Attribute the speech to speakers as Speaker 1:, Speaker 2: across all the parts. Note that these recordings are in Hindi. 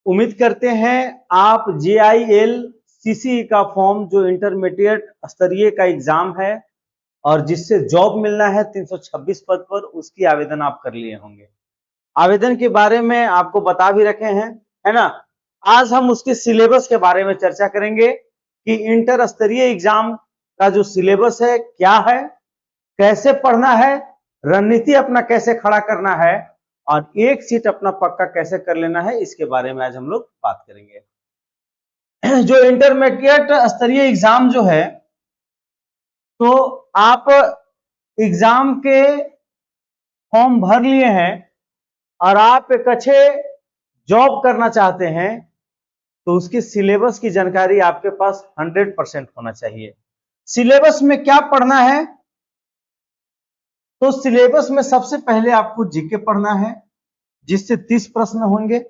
Speaker 1: उम्मीद करते हैं आप JIL CCE का फॉर्म जो इंटरमीडिएट स्तरीय का एग्जाम है और जिससे जॉब मिलना है 326 पद पर, उसकी आवेदन आप कर लिए होंगे। आवेदन के बारे में आपको बता भी रखे हैं, है ना। आज हम उसके सिलेबस के बारे में चर्चा करेंगे कि इंटर स्तरीय एग्जाम का जो सिलेबस है क्या है, कैसे पढ़ना है, रणनीति अपना कैसे खड़ा करना है और एक सीट अपना पक्का कैसे कर लेना है, इसके बारे में आज हम लोग बात करेंगे। जो इंटरमीडिएट स्तरीय एग्जाम जो है, तो आप एग्जाम के फॉर्म भर लिए हैं और आप एक अच्छे जॉब करना चाहते हैं, तो उसके सिलेबस की जानकारी आपके पास 100% होना चाहिए। सिलेबस में क्या पढ़ना है, तो सिलेबस में सबसे पहले आपको जीके पढ़ना है जिससे 30 प्रश्न होंगे।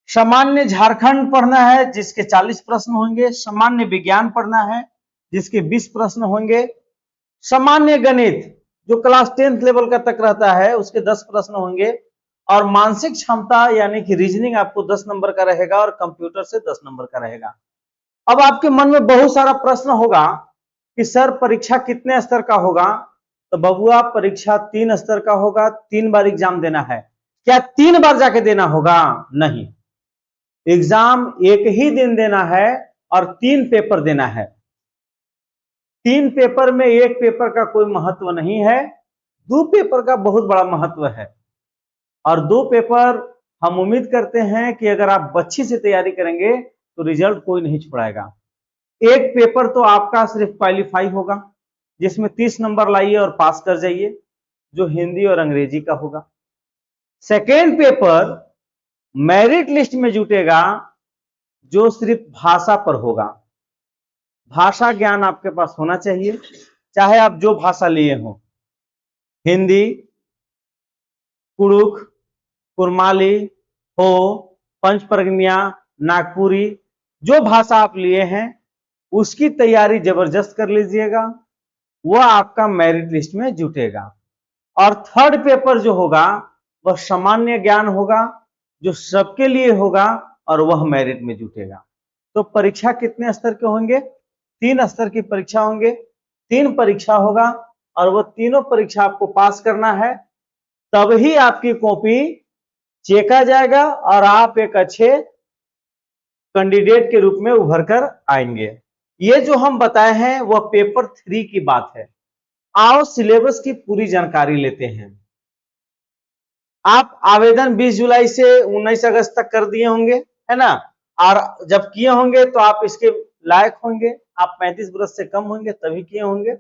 Speaker 1: सामान्य झारखंड पढ़ना है जिसके 40 प्रश्न होंगे। सामान्य विज्ञान पढ़ना है जिसके 20 प्रश्न होंगे। सामान्य गणित जो क्लास 10th लेवल का तक रहता है उसके 10 प्रश्न होंगे। और मानसिक क्षमता यानी कि रीजनिंग आपको 10 नंबर का रहेगा और कंप्यूटर से 10 नंबर का रहेगा। अब आपके मन में बहुत सारा प्रश्न होगा कि सर परीक्षा कितने स्तर का होगा, तो बबुआ परीक्षा 3 स्तर का होगा, 3 बार एग्जाम देना है। क्या 3 बार जाके देना होगा? नहीं, एग्जाम एक ही दिन देना है और 3 पेपर देना है। 3 पेपर में एक पेपर का कोई महत्व नहीं है, 2 पेपर का बहुत बड़ा महत्व है। और 2 पेपर हम उम्मीद करते हैं कि अगर आप अच्छी से तैयारी करेंगे तो रिजल्ट कोई नहीं छुड़ाएगा। एक पेपर तो आपका सिर्फ क्वालिफाई होगा जिसमें 30 नंबर लाइए और पास कर जाइए, जो हिंदी और अंग्रेजी का होगा। सेकेंड पेपर मेरिट लिस्ट में जुटेगा जो सिर्फ भाषा पर होगा। भाषा ज्ञान आपके पास होना चाहिए, चाहे आप जो भाषा लिए हो, हिंदी, कुड़ुख, कुरमाली हो, पंच प्रगनिया, नागपुरी, जो भाषा आप लिए हैं उसकी तैयारी जबरदस्त कर लीजिएगा, वह आपका मेरिट लिस्ट में जुटेगा। और थर्ड पेपर जो होगा वह सामान्य ज्ञान होगा जो सबके लिए होगा और वह मेरिट में जुटेगा। तो परीक्षा कितने स्तर के होंगे? 3 स्तर की परीक्षा होंगे, 3 परीक्षा होगा और वह तीनों परीक्षा आपको पास करना है, तब ही आपकी कॉपी चेका जाएगा और आप एक अच्छे कैंडिडेट के रूप में उभर कर आएंगे। ये जो हम बताए हैं वह पेपर 3 की बात है। आओ सिलेबस की पूरी जानकारी लेते हैं। आप आवेदन 20 जुलाई से 19 अगस्त तक कर दिए होंगे, है ना। और जब किए होंगे तो आप इसके लायक होंगे, आप 35 वर्ष से कम होंगे तभी किए होंगे।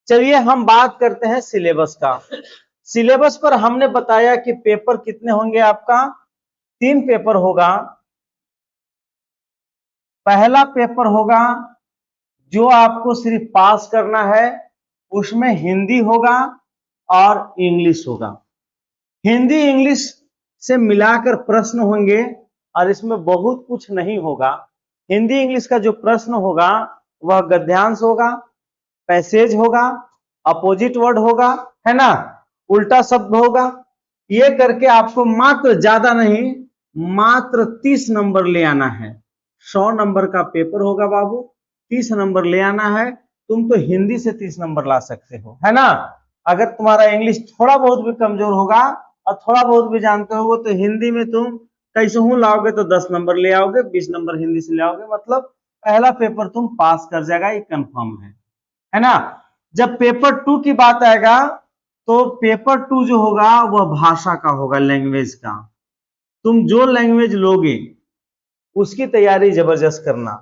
Speaker 1: चलिए हम बात करते हैं सिलेबस का। सिलेबस पर हमने बताया कि पेपर कितने होंगे, आपका 3 पेपर होगा। पहला पेपर होगा जो आपको सिर्फ पास करना है, उसमें हिंदी होगा और इंग्लिश होगा। हिंदी इंग्लिश से मिलाकर प्रश्न होंगे और इसमें बहुत कुछ नहीं होगा। हिंदी इंग्लिश का जो प्रश्न होगा वह गद्यांश होगा, पैसेज होगा, अपोजिट वर्ड होगा, है ना, उल्टा शब्द होगा। ये करके आपको मात्र ज्यादा नहीं, मात्र 30 नंबर ले आना है। 100 नंबर का पेपर होगा बाबू, 30 नंबर ले आना है। तुम तो हिंदी से 30 नंबर ला सकते हो, है ना। अगर तुम्हारा इंग्लिश थोड़ा बहुत भी कमजोर होगा और थोड़ा बहुत भी जानते हो तो हिंदी में तुम कैसे हूं लाओगे तो 10 नंबर ले आओगे, 20 नंबर हिंदी से ले आओगे, मतलब पहला पेपर तुम पास कर जाएगा, ये कंफर्म है ना। जब पेपर 2 की बात आएगा तो पेपर 2 जो होगा वह भाषा का होगा, लैंग्वेज का। तुम जो लैंग्वेज लोगे उसकी तैयारी जबरदस्त करना।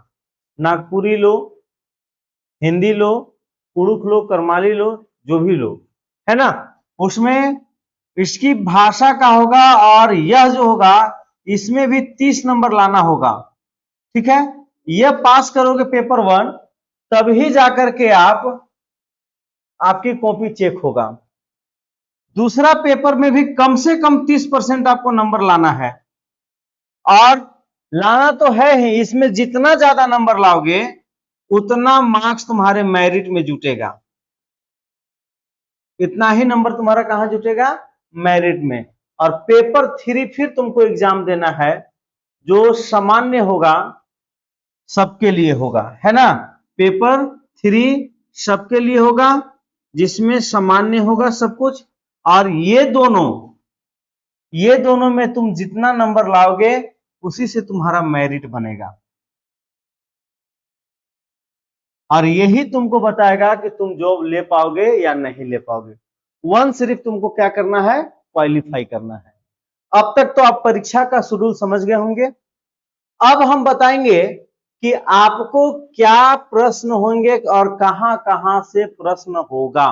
Speaker 1: नागपुरी लो, हिंदी लो, कुड़ुख लो, करमाली लो, जो भी लो, है ना। उसमें इसकी भाषा का होगा और यह जो होगा इसमें भी 30 नंबर लाना होगा, ठीक है। यह पास करोगे पेपर 1 तभी जाकर के आपकी कॉपी चेक होगा। दूसरा पेपर में भी कम से कम 30% आपको नंबर लाना है और लाना तो है ही, इसमें जितना ज्यादा नंबर लाओगे उतना मार्क्स तुम्हारे मेरिट में जुटेगा, इतना ही नंबर तुम्हारा कहां जुटेगा? मेरिट में। और पेपर 3 फिर तुमको एग्जाम देना है जो सामान्य होगा सबके लिए होगा, है ना। पेपर 3 सबके लिए होगा, जिसमें सामान्य होगा सब कुछ। और ये दोनों में तुम जितना नंबर लाओगे उसी से तुम्हारा मेरिट बनेगा, और यही तुमको बताएगा कि तुम जॉब ले पाओगे या नहीं ले पाओगे। सिर्फ तुमको क्या करना है, क्वालिफाई करना है। अब तक तो आप परीक्षा का शेड्यूल समझ गए होंगे। अब हम बताएंगे कि आपको क्या प्रश्न होंगे और कहां कहां से प्रश्न होगा।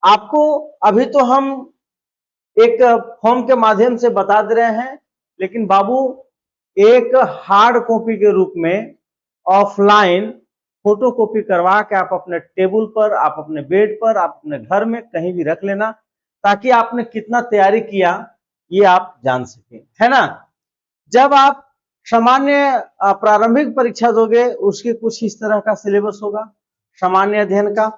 Speaker 1: आपको अभी तो हम एक फॉर्म के माध्यम से बता दे रहे हैं, लेकिन बाबू एक हार्ड कॉपी के रूप में ऑफलाइन फोटो कॉपी करवा के आप अपने टेबल पर, आप अपने बेड पर, आप अपने घर में कहीं भी रख लेना, ताकि आपने कितना तैयारी किया ये आप जान सके, है ना। जब आप सामान्य प्रारंभिक परीक्षा दोगे, उसके कुछ इस तरह का सिलेबस होगा। सामान्य अध्ययन का,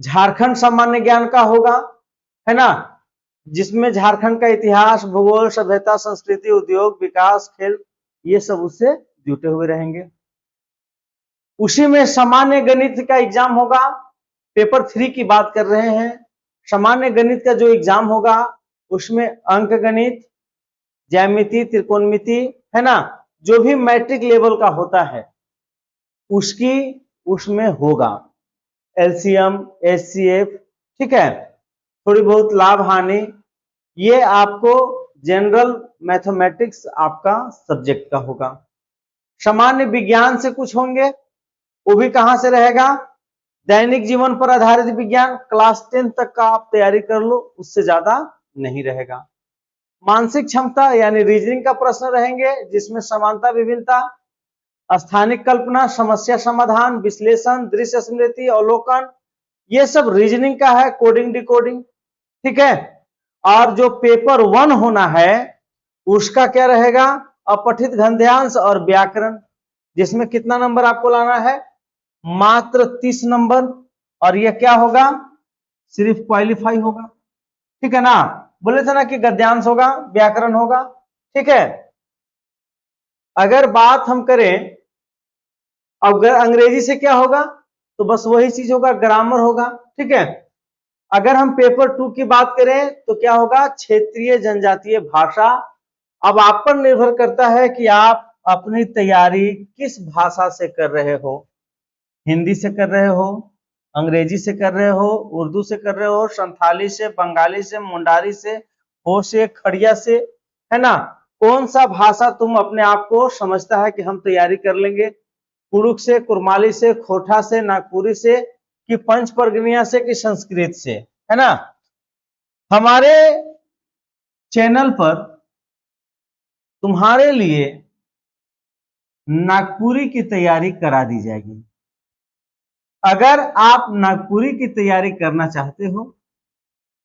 Speaker 1: झारखंड सामान्य ज्ञान का होगा, है ना, जिसमें झारखंड का इतिहास, भूगोल, सभ्यता, संस्कृति, उद्योग, विकास, खेल, ये सब उससे जुटे हुए रहेंगे। उसी में सामान्य गणित का एग्जाम होगा। पेपर 3 की बात कर रहे हैं। सामान्य गणित का जो एग्जाम होगा उसमें अंक गणित, ज्यामिति, त्रिकोणमिति, है ना, जो भी मैट्रिक लेवल का होता है उसकी उसमें होगा। एलसीएम, एचसीएफ, ठीक है, थोड़ी बहुत लाभ हानि, ये आपको जनरल मैथमेटिक्स आपका सब्जेक्ट का होगा। सामान्य विज्ञान से कुछ होंगे, वो भी कहां से रहेगा, दैनिक जीवन पर आधारित विज्ञान, क्लास 10 तक का आप तैयारी कर लो, उससे ज्यादा नहीं रहेगा। मानसिक क्षमता यानी रीजनिंग का प्रश्न रहेंगे, जिसमें समानता, विभिन्नता, स्थानिक कल्पना, समस्या समाधान, विश्लेषण, दृश्य स्मृति, अवलोकन, ये सब रीजनिंग का है, कोडिंग डिकोडिंग, ठीक है। और जो पेपर 1 होना है उसका क्या रहेगा, अपठित गद्यांश और व्याकरण, जिसमें कितना नंबर आपको लाना है, मात्र 30 नंबर। और यह क्या होगा, सिर्फ क्वालिफाई होगा, ठीक है ना। बोले थे ना कि गद्यांश होगा, व्याकरण होगा, ठीक है। अगर बात हम करें अगर अंग्रेजी से क्या होगा, तो बस वही चीज होगा, ग्रामर होगा, ठीक है। अगर हम पेपर 2 की बात करें तो क्या होगा, क्षेत्रीय जनजातीय भाषा। अब आप पर निर्भर करता है कि आप अपनी तैयारी किस भाषा से कर रहे हो, हिंदी से कर रहे हो, अंग्रेजी से कर रहे हो, उर्दू से कर रहे हो, संथाली से, बंगाली से, मुंडारी से, हो से, खड़िया से, है ना। कौन सा भाषा तुम अपने आप को समझता है कि हम तैयारी कर लेंगे, कुड़ुक से, कुरमाली से, खोटा से, नागपुरी से, कि पंच परगनिया से, कि संस्कृत से, है ना। हमारे चैनल पर तुम्हारे लिए नागपुरी की तैयारी करा दी जाएगी। अगर आप नागपुरी की तैयारी करना चाहते हो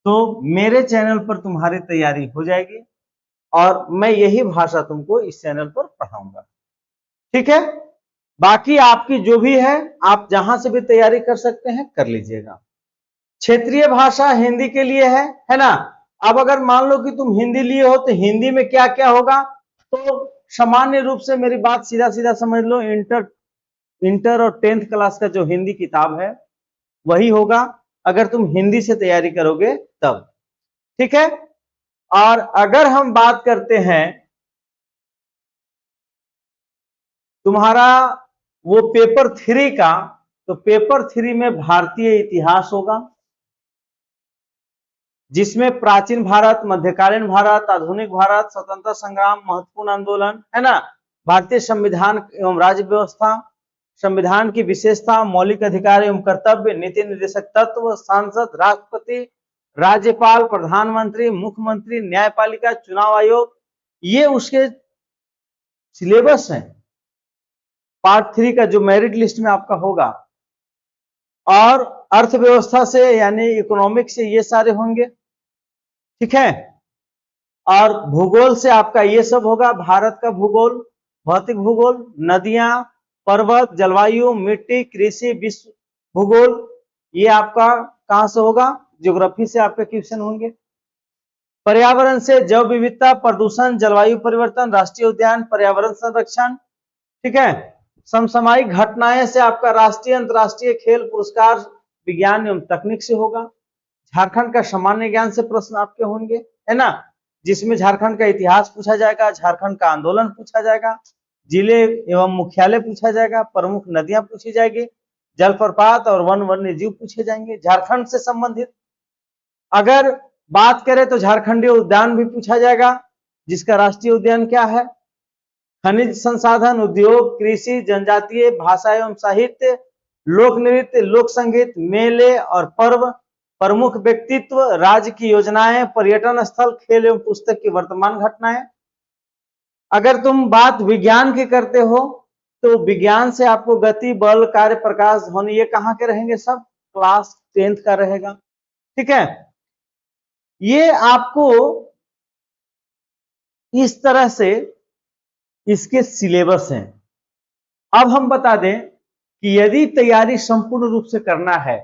Speaker 1: तो मेरे चैनल पर तुम्हारी तैयारी हो जाएगी, और मैं यही भाषा तुमको इस चैनल पर पढ़ाऊंगा, ठीक है। बाकी आपकी जो भी है, आप जहां से भी तैयारी कर सकते हैं, कर लीजिएगा। क्षेत्रीय भाषा हिंदी के लिए है ना। अब अगर मान लो कि तुम हिंदी लिए हो तो हिंदी में क्या क्या होगा, तो सामान्य रूप से मेरी बात सीधा सीधा समझ लो, इंटर और 10th क्लास का जो हिंदी किताब है वही होगा, अगर तुम हिंदी से तैयारी करोगे तब, ठीक है। और अगर हम बात करते हैं तुम्हारा वो पेपर 3 का, तो पेपर 3 में भारतीय इतिहास होगा, जिसमें प्राचीन भारत, मध्यकालीन भारत, आधुनिक भारत, स्वतंत्रता संग्राम, महत्वपूर्ण आंदोलन, है ना, भारतीय संविधान एवं राज्य व्यवस्था, संविधान की विशेषता, मौलिक अधिकार एवं कर्तव्य, नीति निर्देशक तत्व, सांसद, राष्ट्रपति, राज्यपाल, प्रधानमंत्री, मुख्यमंत्री, न्यायपालिका, चुनाव आयोग, ये उसके सिलेबस है। पार्ट 3 का जो मेरिट लिस्ट में आपका होगा, और अर्थव्यवस्था से यानी इकोनॉमिक से ये सारे होंगे, ठीक है। और भूगोल से आपका ये सब होगा, भारत का भूगोल, भौतिक भूगोल, नदियां, पर्वत, जलवायु, मिट्टी, कृषि, विश्व भूगोल, ये आपका कहां से होगा, ज्योग्राफी से आपके क्वेश्चन होंगे। पर्यावरण से जैव विविधता, प्रदूषण, जलवायु परिवर्तन, राष्ट्रीय उद्यान, पर्यावरण संरक्षण, ठीक है। समसामयिक घटनाएं से आपका राष्ट्रीय अंतर्राष्ट्रीय खेल पुरस्कार विज्ञान एवं तकनीक से होगा। झारखंड का सामान्य ज्ञान से प्रश्न आपके होंगे, है ना, जिसमें झारखंड का इतिहास पूछा जाएगा, झारखंड का आंदोलन पूछा जाएगा, जिले एवं मुख्यालय पूछा जाएगा, प्रमुख नदियां पूछी जाएगी, जलप्रपात और वन वन्य जीव पूछे जाएंगे झारखंड से संबंधित। अगर बात करें तो झारखंडीय उद्यान भी पूछा जाएगा, जिसका राष्ट्रीय उद्यान क्या है। खनिज संसाधन, उद्योग, कृषि, जनजातीय भाषा एवं साहित्य, लोक नृत्य, लोक संगीत, मेले और पर्व, प्रमुख व्यक्तित्व, राज्य की योजनाएं, पर्यटन स्थल, खेल एवं पुस्तक की वर्तमान घटनाएं। अगर तुम बात विज्ञान की करते हो तो विज्ञान से आपको गति, बल, कार्य, प्रकाश, ध्वनि, ये कहाँ के रहेंगे, सब क्लास 10th का रहेगा, ठीक है। ये आपको इस तरह से इसके सिलेबस हैं। अब हम बता दें कि यदि तैयारी संपूर्ण रूप से करना है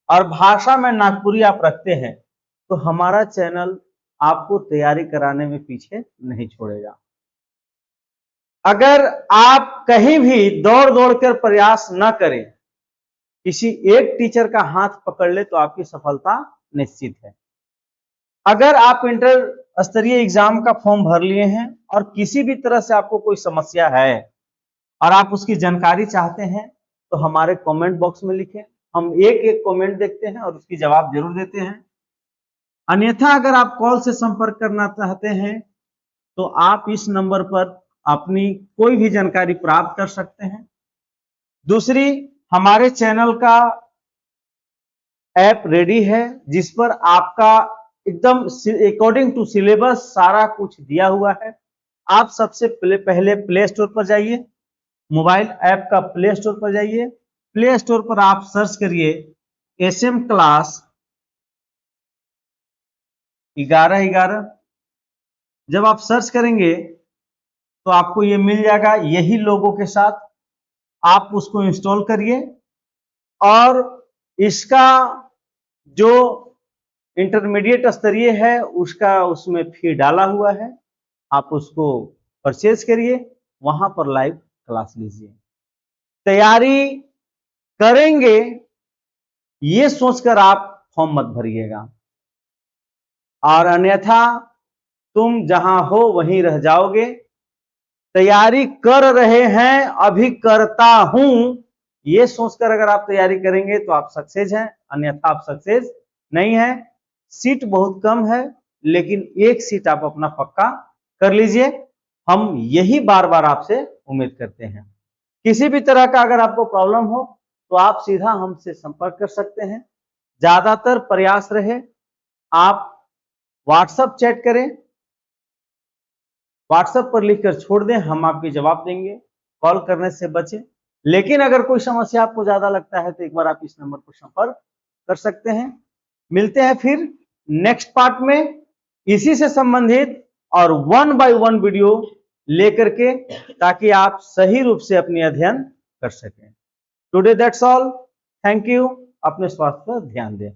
Speaker 1: और भाषा में नागपुरी आप रखते हैं तो हमारा चैनल आपको तैयारी कराने में पीछे नहीं छोड़ेगा। अगर आप कहीं भी दौड़ दौड़ कर प्रयास न करें, किसी एक टीचर का हाथ पकड़ ले तो आपकी सफलता निश्चित है। अगर आप इंटर स्तरीय एग्जाम का फॉर्म भर लिए हैं और किसी भी तरह से आपको कोई समस्या है और आप उसकी जानकारी चाहते हैं तो हमारे कमेंट बॉक्स में लिखें, हम एक एक कमेंट देखते हैं और उसकी जवाब जरूर देते हैं। अन्यथा अगर आप कॉल से संपर्क करना चाहते हैं तो आप इस नंबर पर अपनी कोई भी जानकारी प्राप्त कर सकते हैं। दूसरी, हमारे चैनल का ऐप रेडी है जिस पर आपका एकदम अकॉर्डिंग टू सिलेबस सारा कुछ दिया हुआ है। आप सबसे पहले प्ले स्टोर पर जाइए, मोबाइल ऐप का प्ले स्टोर पर जाइए, प्ले स्टोर पर आप सर्च करिए SM क्लास 1111। जब आप सर्च करेंगे तो आपको ये मिल जाएगा यही लोगों के साथ, आप उसको इंस्टॉल करिए और इसका जो इंटरमीडिएट स्तरीय है उसका उसमें फी डाला हुआ है, आप उसको परचेज करिए, वहां पर लाइव क्लास लीजिए। तैयारी करेंगे ये सोचकर आप फॉर्म मत भरिएगा, और अन्यथा तुम जहां हो वहीं रह जाओगे। तैयारी कर रहे हैं, अभी करता हूं, ये सोचकर अगर आप तैयारी करेंगे तो आप सक्सेस हैं, अन्यथा आप सक्सेस नहीं है। सीट बहुत कम है लेकिन एक सीट आप अपना पक्का कर लीजिए, हम यही बार बार आपसे उम्मीद करते हैं। किसी भी तरह का अगर आपको प्रॉब्लम हो तो आप सीधा हमसे संपर्क कर सकते हैं। ज्यादातर प्रयास रहे आप व्हाट्सएप चैट करें, व्हाट्सएप पर लिखकर छोड़ दें, हम आपके जवाब देंगे, कॉल करने से बचें। लेकिन अगर कोई समस्या आपको ज्यादा लगता है तो एक बार आप इस नंबर पर संपर्क कर सकते हैं। मिलते हैं फिर नेक्स्ट पार्ट में इसी से संबंधित और 1 by 1 वीडियो लेकर के, ताकि आप सही रूप से अपनी अध्ययन कर सकें। Today that's all, thank you. अपने स्वास्थ्य पर ध्यान दें।